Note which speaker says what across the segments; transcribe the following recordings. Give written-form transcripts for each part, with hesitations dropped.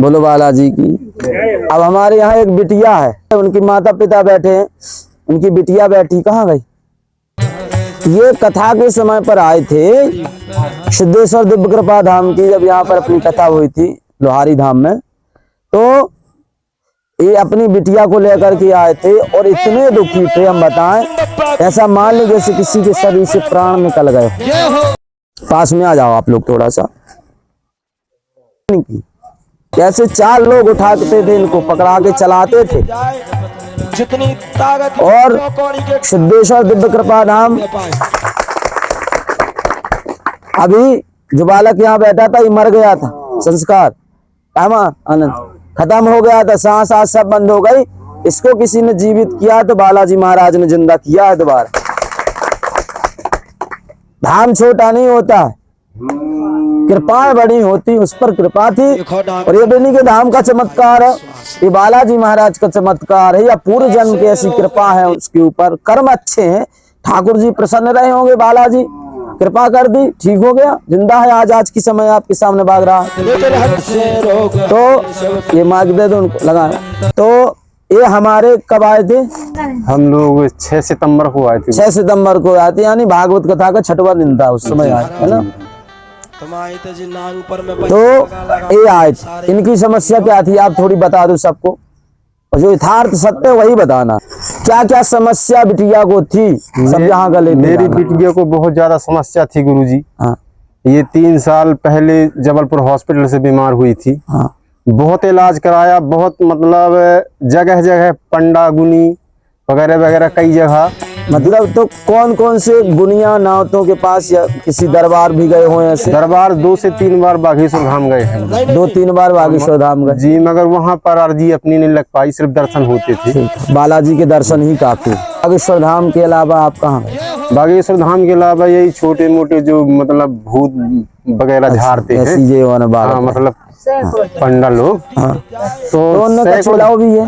Speaker 1: बोलो बालाजी की। अब हमारे यहाँ एक बिटिया है, उनकी माता पिता बैठे हैं, उनकी बिटिया बैठी, कहाँ गई? ये कथा के समय पर आए थे सिद्धेश्वर दिव्य कृपा धाम की, जब यहाँ पर अपनी कथा हुई थी लोहारी धाम में, तो ये अपनी बिटिया को लेकर के आए थे और इतने दुखी थे, हम बताएं, ऐसा मान लो जैसे किसी के शरीर से प्राण निकल गए। पास में आ जाओ आप लोग थोड़ा सा। कैसे 4 लोग उठाते थे, इनको पकड़ा के चलाते थे,
Speaker 2: जितनी ताकत
Speaker 1: और सिद्धेश्वर दिव्य कृपा धाम, अभी जो बालक यहाँ बैठा था ये मर गया था, संस्कार आनंद खत्म हो गया था, सांस आस सब बंद हो गई, इसको किसी ने जीवित किया तो बालाजी महाराज ने जिंदा किया है दोबारा। धाम छोटा नहीं होता है, कृपा बड़ी होती, उस पर कृपा थी। और ये बेनी के धाम का चमत्कार है, ये बालाजी महाराज का चमत्कार है, या पूर्व जन्म की ऐसी कृपा है उसके ऊपर, कर्म अच्छे हैं, ठाकुर जी प्रसन्न रहे होंगे, बालाजी कृपा कर दी, ठीक हो गया, जिंदा है, आज की समय आपके सामने भाग रहा है। तो ये मार्ग दे दो उनको, लगाना। तो ये हमारे कब आए थे?
Speaker 3: हम लोग 6 सितंबर को आए थे।
Speaker 1: 6 सितंबर को आए थे, यानी भागवत कथा का 6वां दिन था उस समय आए, है ना? तो ये आए, इनकी समस्या क्या थी आप थोड़ी बता दो सबको, और जो यथार्थ सत्य वही बताना। क्या क्या समस्या बिटिया को थी सब यहाँ गले?
Speaker 3: मेरी बिटिया को बहुत ज्यादा समस्या थी गुरुजी।
Speaker 1: हाँ।
Speaker 3: ये 3 साल पहले जबलपुर हॉस्पिटल से बीमार हुई थी।
Speaker 1: हाँ।
Speaker 3: बहुत इलाज कराया, बहुत मतलब जगह जगह पंडा गुनी वगैरह वगैरह कई जगह।
Speaker 1: मतलब तो कौन कौन से गुनिया नावतों के पास, या किसी दरबार भी गए हो? ऐसे
Speaker 3: दरबार 2 से 3 बार बागेश्वर धाम गए हैं।
Speaker 1: 2-3 बार बागेश्वर धाम गए
Speaker 3: जी, मगर वहाँ पर अर्जी अपनी नहीं लग पाई, सिर्फ दर्शन होते थे।
Speaker 1: बालाजी के दर्शन ही काफी। बागेश्वर धाम के अलावा आप कहाँ गए?
Speaker 3: बागेश्वर धाम के अलावा यही छोटे मोटे जो मतलब भूत वगैरह झाड़ते हैं, हाँ, मतलब पंडा लोग।
Speaker 1: हाँ।
Speaker 3: तो
Speaker 1: कछुलाओ भी है।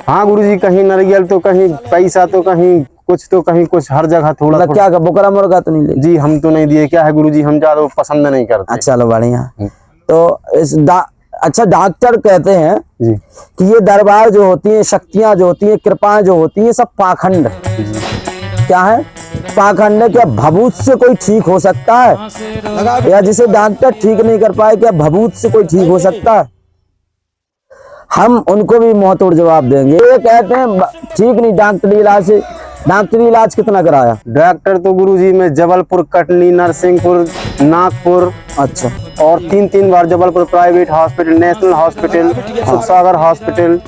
Speaker 3: हाँ गुरुजी, कहीं नारियल तो कहीं पैसा तो कहीं कुछ तो कहीं कुछ, हर जगह थोड़ा
Speaker 1: मतलब क्या बुकरा मुर्गा तो नहीं ले?
Speaker 3: जी हम तो नहीं दिए, क्या है गुरुजी, हम ज्यादा पसंद नहीं करते।
Speaker 1: चलो बढ़िया। तो इस अच्छा, डॉक्टर कहते हैं
Speaker 3: जी
Speaker 1: कि ये दरबार जो होती है, शक्तियां जो होती है, कृपाएं जो होती है, सब पाखंड। क्या है? पाखंड है। क्या भभूत से कोई ठीक हो सकता है? या जिसे डॉक्टर ठीक नहीं कर पाए, क्या भभूत से कोई ठीक हो सकता है? हम उनको भी मुंहतोड़ जवाब देंगे। ये कहते हैं ठीक नहीं, डॉक्टरी इलाज से। डॉक्टरी इलाज कितना कराया?
Speaker 3: डॉक्टर तो गुरुजी में जबलपुर, कटनी, नरसिंहपुर, नागपुर,
Speaker 1: अच्छा,
Speaker 3: और 3 बार Jabalpur private hospital, national hospital, Sukhsagar hospital,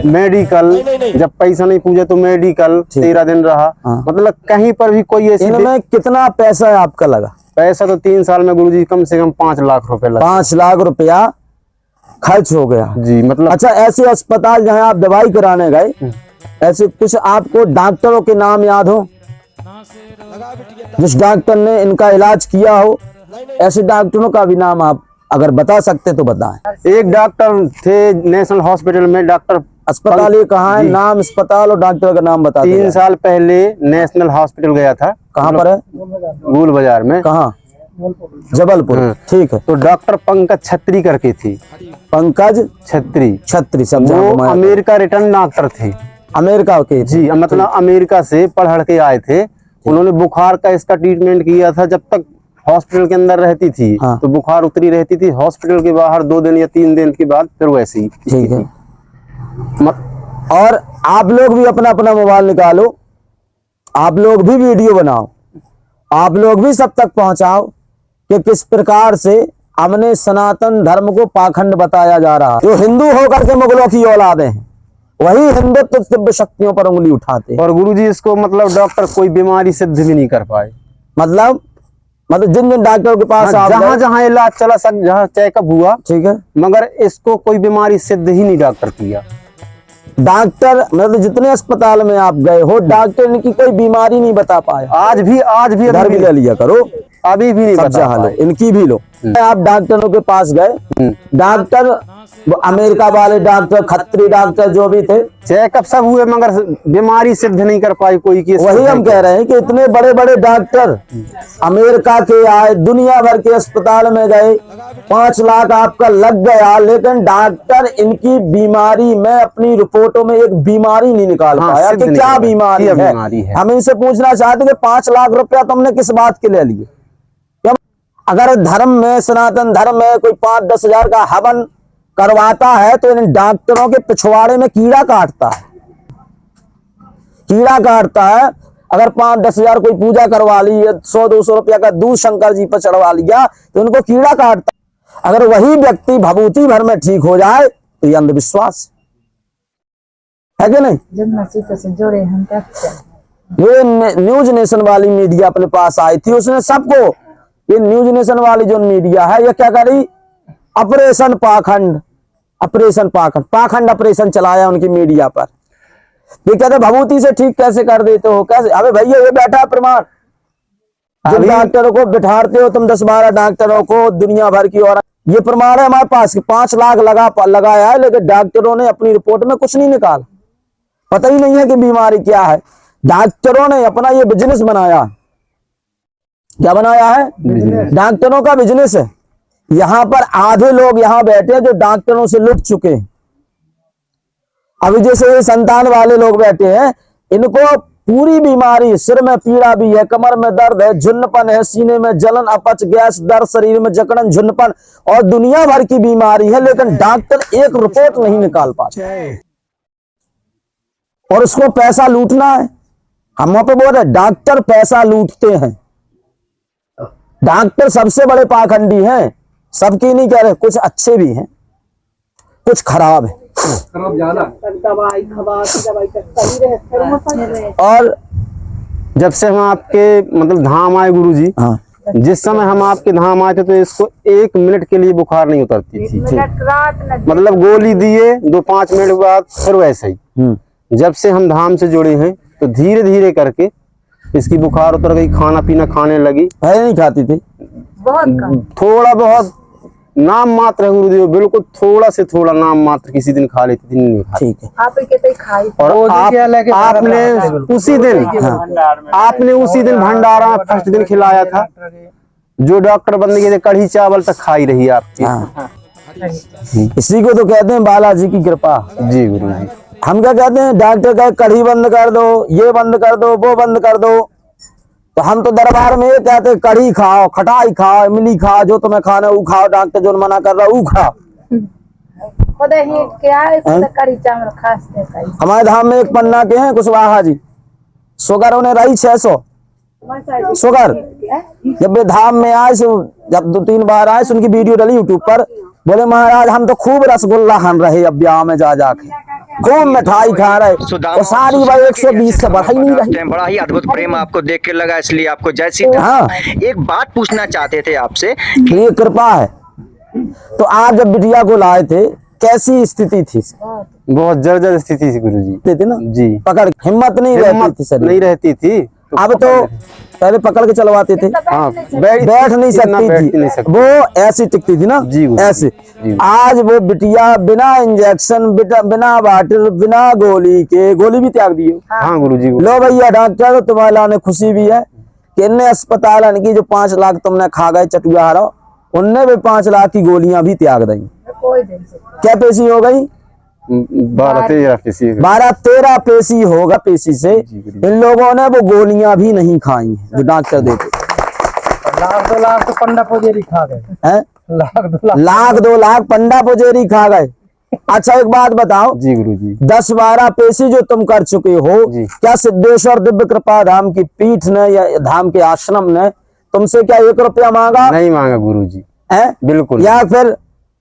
Speaker 3: medical, जब पैसा नहीं पूछा तो मेडिकल 13 दिन रहा। मतलब कहीं पर भी कोई ऐसी।
Speaker 1: इनमें कितना पैसा आपका लगा?
Speaker 3: पैसा तो 3 साल में गुरुजी कम से कम 5 लाख रुपए लगा।
Speaker 1: 5 लाख रुपया खर्च हो गया जी, मतलब। अच्छा, ऐसे अस्पताल जहाँ आप दवाई कराने गए, ऐसे कुछ आपको डॉक्टरों के नाम याद हो जिस डॉक्टर ने इनका इलाज किया हो? ऐसे डॉक्टरों का भी नाम आप अगर बता सकते तो बताएं।
Speaker 3: एक डॉक्टर थे नेशनल हॉस्पिटल में, डॉक्टर।
Speaker 1: अस्पताल ये कहाँ है? नाम, अस्पताल और डॉक्टर का नाम बता।
Speaker 3: 3 साल पहले नेशनल हॉस्पिटल गया था।
Speaker 1: कहाँ पर है?
Speaker 3: गोल बाजार में।
Speaker 1: कहाँ? जबलपुर। ठीक है।
Speaker 3: तो डॉक्टर पंकज छत्री करके थी।
Speaker 1: पंकज छत्री सब।
Speaker 3: वो अमेरिका रिटर्न डॉक्टर थे।
Speaker 1: अमेरिका के? जी,
Speaker 3: मतलब अमेरिका से पढ़ के आए थे। उन्होंने बुखार का इसका ट्रीटमेंट किया था जब तक हॉस्पिटल के अंदर रहती थी। हाँ। तो बुखार उतरी रहती थी, हॉस्पिटल के बाहर 2 दिन या 3 दिन के बाद फिर वैसे ही। ठीक है।
Speaker 1: और आप लोग भी अपना अपना मोबाइल निकालो, आप लोग भी वीडियो बनाओ, आप लोग भी सब तक पहुंचाओ कि किस प्रकार से हमने सनातन धर्म को पाखंड बताया जा रहा है। जो हिंदू होकर के मुगलों की औलादे हैं, वही हिंदुत्व दिव्य शक्तियों पर उंगली उठाते हैं।
Speaker 3: और गुरुजी इसको मतलब डॉक्टर कोई बीमारी सिद्ध भी नहीं कर पाए।
Speaker 1: मतलब जिन जिन डॉक्टर के पास
Speaker 3: जहाँ जहाँ इलाज चला, जहाँ चेकअप हुआ, ठीक है, मगर इसको कोई बीमारी सिद्ध ही नहीं डॉक्टर किया।
Speaker 1: डॉक्टर मतलब जितने अस्पताल में आप गए हो, डॉक्टर इनकी कोई बीमारी नहीं बता पाए।
Speaker 3: आज भी
Speaker 1: इधर भी ले लिया करो,
Speaker 3: अभी भी नहीं बता पाए।
Speaker 1: इनकी भी लो। आप डॉक्टरों के पास गए, डॉक्टर वो अमेरिका वाले डॉक्टर, खत्री डॉक्टर जो भी थे,
Speaker 3: चेकअप सब हुए मगर बीमारी सिद्ध नहीं कर पाई कोई केस।
Speaker 1: वही हम कह रहे हैं कि इतने बड़े बड़े डॉक्टर अमेरिका के आए, दुनिया भर के अस्पताल में गए, 5 लाख आपका लग गया, लेकिन डॉक्टर इनकी बीमारी में अपनी रिपोर्टों में एक बीमारी नहीं निकाल पाया कि क्या बीमारी है। हम इनसे पूछना चाहते कि 5 लाख रुपया तुमने किस बात के ले लिए? अगर धर्म में, सनातन धर्म में कोई 5-10 हजार का हवन करवाता है तो इन डॉक्टरों के पिछवाड़े में कीड़ा काटता है, कीड़ा काटता है। अगर 5-10 हजार कोई पूजा करवा ली, 100-200 रुपया का दूध शंकर जी पर चढ़वा लिया तो उनको कीड़ा काटता है। अगर वही व्यक्ति भभूति भर में ठीक हो जाए तो ये अंधविश्वास है कि नहीं?
Speaker 4: जब मसीह से जुड़े हम
Speaker 1: ये न्यूज नेशन वाली मीडिया अपने पास आई थी, उसने सबको, ये न्यूज नेशन वाली जो मीडिया है ये क्या करी, ऑपरेशन पाखंड, ऑपरेशन पाखंड, पाखंड ऑपरेशन चलाया उनकी मीडिया पर। ये कहते भभूति से ठीक कैसे कर देते हो, कैसे? अबे भैया ये बैठा प्रमाण, जब डॉक्टरों को बिठाते हो तुम 10-12 डॉक्टरों को दुनिया भर की, और ये प्रमाण है हमारे पास कि 5 लाख लगाया है, लेकिन डॉक्टरों ने अपनी रिपोर्ट में कुछ नहीं निकाला, पता ही नहीं है कि बीमारी क्या है। डॉक्टरों ने अपना ये बिजनेस बनाया, क्या बनाया है? डॉक्टरों का बिजनेस है। यहाँ पर आधे लोग यहाँ बैठे हैं जो डॉक्टरों से लुट चुके हैं। अभी जैसे ये संतान वाले लोग बैठे हैं, इनको पूरी बीमारी, सिर में पीड़ा भी है, कमर में दर्द है, झुन्नपन है, सीने में जलन, अपच, गैस, दर्द, शरीर में जकड़न, झुन्नपन और दुनिया भर की बीमारी है, लेकिन डॉक्टर एक रिपोर्ट नहीं निकाल पाते और उसको पैसा लूटना है। हम वहां पे बोल रहे डॉक्टर पैसा लूटते हैं। डॉक्टर सबसे बड़े पाखंडी हैं, सबकी नहीं कह रहे, कुछ अच्छे भी हैं, कुछ खराब है।
Speaker 3: और जब से हम आपके मतलब धाम आए गुरुजी,
Speaker 1: हाँ,
Speaker 3: जिस समय हम आपके धाम आए थे तो इसको 1 मिनट के लिए बुखार नहीं उतरती थी। मतलब गोली दिए 2-5 मिनट बाद फिर वैसे ही। जब से हम धाम से जुड़े हैं तो धीरे धीरे करके इसकी बुखार उतर गई, खाना पीना खाने लगी।
Speaker 1: पहले नहीं खाती थी,
Speaker 3: थोड़ा बहुत नाम मात्र है गुरुदेव, बिल्कुल थोड़ा से थोड़ा नाम मात्र किसी दिन खा लेती थी, नहीं खाती।
Speaker 1: ठीक है।
Speaker 3: और आपने उसी दिन, आपने उसी दिन भंडारा में फर्स्ट दिन खिलाया था, जो डॉक्टर बंद किए थे, कढ़ी चावल तक खाई रही आपकी।
Speaker 1: हाँ। इसी को तो कहते हैं बालाजी की कृपा।
Speaker 3: जी गुरुजी।
Speaker 1: हम क्या कहते हैं, डॉक्टर का कढ़ी बंद कर दो, ये बंद कर दो, वो बंद कर दो, तो हम तो दरबार में ये कहते हैं कढ़ी खाओ, खटाई खाओ, इमली खाओ, जो तुम्हें खाना वो खाओ, डॉक्टर जो मना कर रहा है वो खाओ। हमारे धाम में एक पन्ना के हैं कुशवाहा जी, शुगर उन्हें रही 600 शुगर। जब वे धाम में आए, जब 2-3 बार आए, उनकी वीडियो डली यूट्यूब पर, बोले महाराज हम तो खूब रसगुल्ला खान रहे, अब ब्याह में जा जाके खूब मिठाई खा रहे, और सारी बार 120 से बढ़ा ही नहीं रही।
Speaker 5: बड़ा ही अद्भुत प्रेम आपको देख के लगा, इसलिए आपको जय श्री राम।
Speaker 1: हाँ,
Speaker 5: एक बात पूछना चाहते थे आपसे,
Speaker 1: ये कृपा है। तो आप जब बिटिया को लाए थे कैसी स्थिति थी?
Speaker 3: बहुत जर्जर स्थिति थी गुरुजी।
Speaker 1: थी ना
Speaker 3: जी,
Speaker 1: पकड़ हिम्मत नहीं रहती थी, सर
Speaker 3: नहीं रहती थी।
Speaker 1: अब तो पहले पकड़ के चलवाते थे,
Speaker 3: हाँ,
Speaker 1: बैठ नहीं सकती थी, वो ऐसी टिकती थी ना
Speaker 3: जी
Speaker 1: ऐसे।
Speaker 3: जी।
Speaker 1: आज वो बिटिया बिना इंजेक्शन, बिना वाटर, बिना गोली के, गोली भी त्याग दिए।
Speaker 3: हाँ गुरुजी।
Speaker 1: लो भैया डॉक्टर, तुम्हारे लाने खुशी भी है कि इनने अस्पताल की जो 5 लाख तुमने खा गए चटुआरा, उनने भी 5 लाख की गोलियां भी त्याग दी। क्या पेशी हो गई?
Speaker 3: 12-13 पेशी।
Speaker 1: 12-13 पेशी होगा। पेशी से इन लोगों ने वो गोलियां भी नहीं खाई हैं जो डॉक्टर देते।
Speaker 2: लाख तो पंडा पुजेरी खा गए
Speaker 1: हैं, लाख 2 लाख पंडा पुजेरी खा गए। अच्छा एक बात बताओ
Speaker 3: जी गुरुजी,
Speaker 1: 10-12 पेशी जो तुम कर चुके हो, क्या सिद्धेश्वर दिव्य कृपा धाम की पीठ ने या धाम के आश्रम ने तुमसे क्या 1 रुपया मांगा?
Speaker 3: नहीं मांगा गुरुजी,
Speaker 1: है
Speaker 3: बिल्कुल।
Speaker 1: या फिर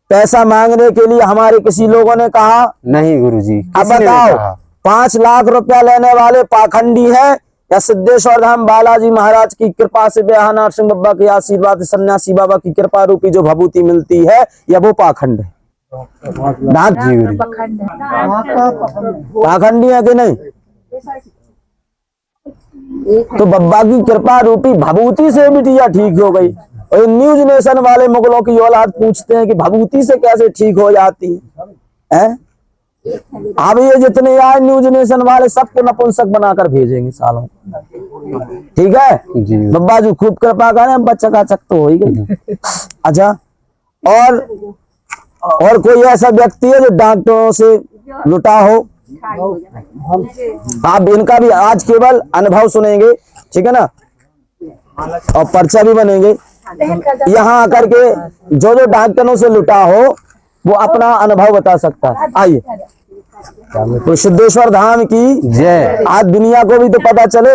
Speaker 1: पैसा मांगने के लिए हमारे किसी लोगों ने कहा?
Speaker 3: नहीं गुरुजी।
Speaker 1: अब बताओ 5 लाख रुपया लेने वाले पाखंडी है या सिद्धेश्वर धाम बालाजी महाराज की कृपा से, ब्याह नरसिंह बाबा के आशीर्वाद, सन्यासी बाबा की कृपा रूपी जो भभूति मिलती है, या वो पाखंड है? पाखंडी है कि नहीं? तो बाबा की कृपा रूपी भभूति से बिटिया ठीक हो गई, और न्यूज नेशन वाले मुगलों की औलाद पूछते हैं कि भभूति से कैसे ठीक हो जाती है? अब ये जितने आए न्यूज नेशन वाले सबको नपुंसक बनाकर भेजेंगे सालों। ठीक है
Speaker 3: जी।
Speaker 1: बब्बा जी खूब कृपा करें, बच्चा का चक तो हो ही गई। अच्छा, और कोई ऐसा व्यक्ति है जो डॉक्टरों से लुटा हो? आप इनका भी आज केवल अनुभव सुनेंगे, ठीक है ना, और पर्चा भी बनेंगे। यहाँ आकर के जो जो डॉक्टरों से लुटा हो वो अपना अनुभव बता सकता है। आइए, तो सिद्धेश्वर धाम की
Speaker 3: जय।
Speaker 1: आज दुनिया को भी तो पता चले